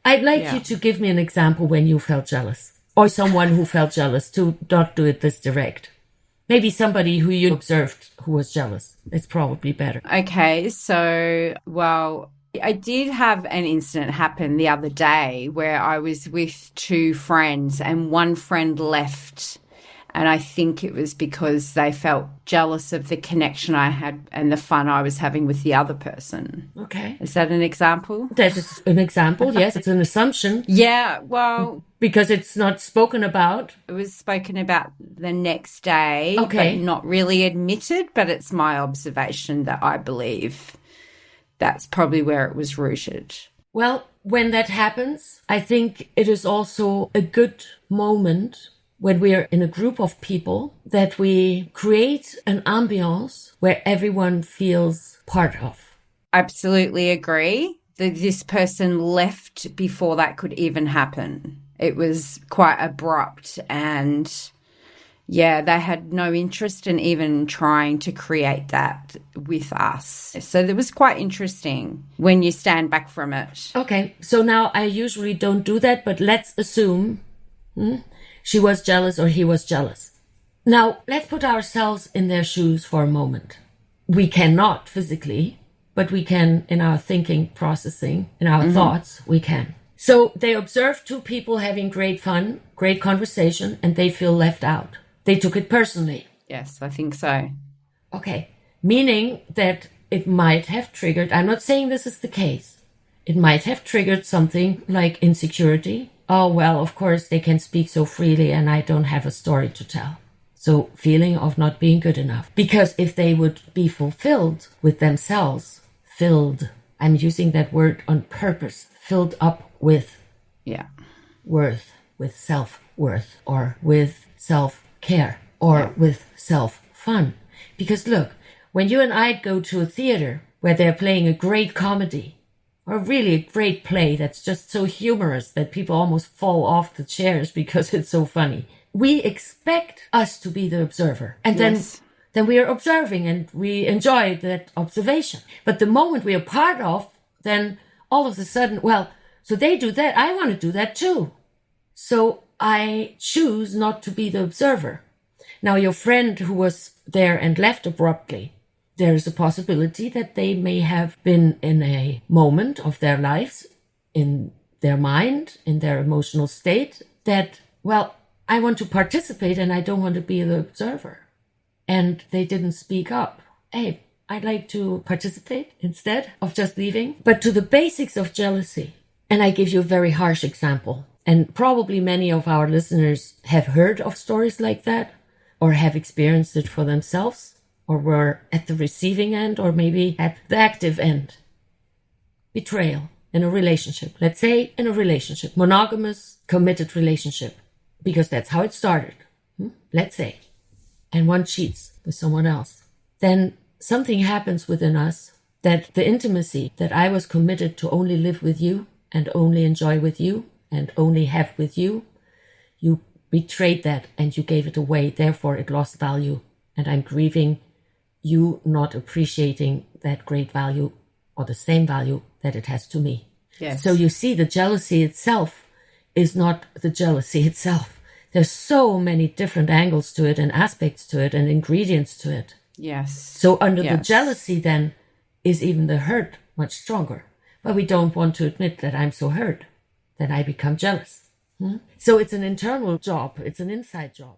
I'd like Yeah. you to give me an example when you felt jealous, or someone who felt jealous, to not do it this direct. Maybe somebody who you observed who was jealous. It's probably better. Okay, so, well, I did have an incident happen the other day where I was with two friends and one friend left. And I think it was because they felt jealous of the connection I had and the fun I was having with the other person. Okay. Is that an example? That is an example. Yes, it's an assumption Yeah, well, because it's not spoken about. it was spoken about the next day, Okay. but not really admitted. But it's my observation that I believe that's probably where it was rooted. Well, when that happens, I think it is also a good moment when we are in a group of people that we create an ambiance where everyone feels part of. Absolutely agree that this person left before that could even happen. It was quite abrupt and yeah, they had no interest in even trying to create that with us. So it was quite interesting when you stand back from it. Okay, so now I usually don't do that, but let's assume she was jealous or he was jealous. Now, let's put ourselves in their shoes for a moment. We cannot physically, but we can in our thinking, processing, in our thoughts, we can. So they observe two people having great fun, great conversation, and they feel left out. They took it personally. Yes, I think so. Okay, meaning that it might have triggered, I'm not saying this is the case, it might have triggered something like insecurity. Oh, well, of course they can speak so freely and I don't have a story to tell. So feeling of not being good enough. Because if they would be fulfilled with themselves, filled, I'm using that word on purpose, filled up with Yeah. worth, with self-worth, or with self-care, or with self-fun. Because look, when you and I go to a theater where they're playing a great comedy, or really a great play that's just so humorous that people almost fall off the chairs because it's so funny, we expect us to be the observer. And Yes. then we are observing and we enjoy that observation. But the moment we are part of, then all of a sudden, well, so they do that, I want to do that too. So I choose not to be the observer. Now, your friend who was there and left abruptly, there is a possibility that they may have been in a moment of their lives, in their mind, in their emotional state, that, well, I want to participate and I don't want to be the observer. And they didn't speak up. Hey, I'd like to participate instead of just leaving. But to the basics of jealousy, and I give you a very harsh example, and probably many of our listeners have heard of stories like that, or have experienced it for themselves, or were at the receiving end, or maybe at the active end. Betrayal in a relationship. Let's say in a relationship, monogamous, committed relationship, because that's how it started. Let's say. And one cheats with someone else. Then something happens within us that the intimacy that I was committed to only live with you and only enjoy with you and only have with you, you betrayed that and you gave it away. Therefore, it lost value. And I'm grieving you not appreciating that great value or the same value that it has to me. Yes. So you see, the jealousy itself is not the jealousy itself. There's so many different angles to it and aspects to it and ingredients to it. Yes. So under the Yes. jealousy then is even the hurt much stronger. But we don't want to admit that I'm so hurt that I become jealous. So it's an internal job. It's an inside job.